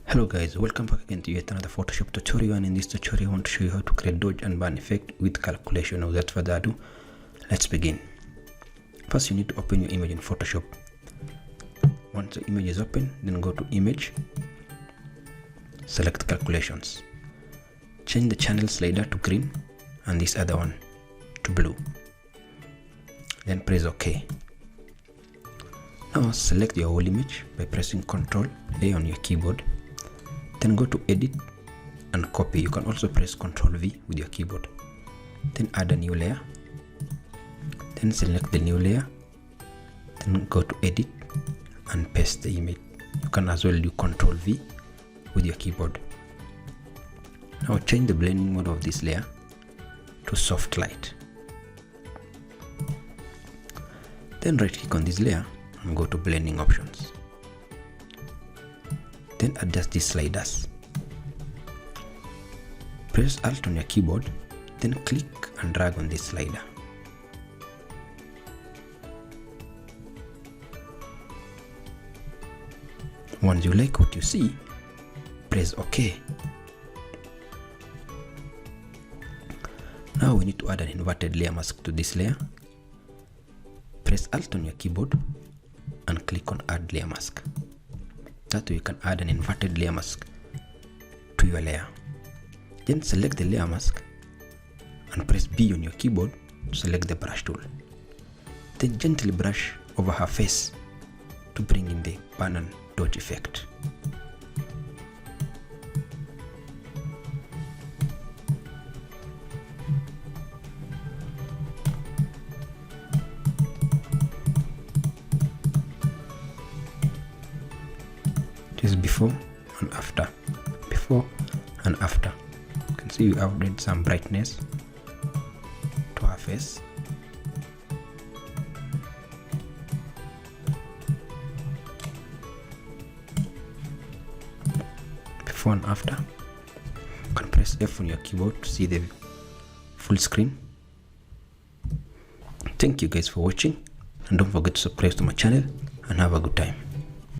Hello guys, welcome back again to yet another Photoshop tutorial, and in this tutorial I want to show you how to create dodge and burn effect with calculation. Without further ado, let's begin. First you need to open your image in Photoshop. Once the image is open, then go to image, select calculations, change the channel slider to green and this other one to blue, then press OK. Now select your whole image by pressing Ctrl A on your keyboard. Then go to edit and copy. You can also press Ctrl V with your keyboard. Then add a new layer. Then select the new layer. Then go to edit and paste the image. You can as well do Ctrl V with your keyboard. Now change the blending mode of this layer to soft light. Then right click on this layer and go to blending options. Then adjust these sliders. Press Alt on your keyboard, then click and drag on this slider. Once you like what you see, press OK. Now we need to add an inverted layer mask to this layer. Press Alt on your keyboard and click on Add Layer Mask. That way you can add an inverted layer mask to your layer. Then select the layer mask and press B on your keyboard to select the brush tool. Then gently brush over her face to bring in the burn and dodge effect. This is before and after. Before and after. You can see we added some brightness to her face. Before and after. You can press F on your keyboard to see the full screen. Thank you guys for watching, and don't forget to subscribe to my channel and have a good time.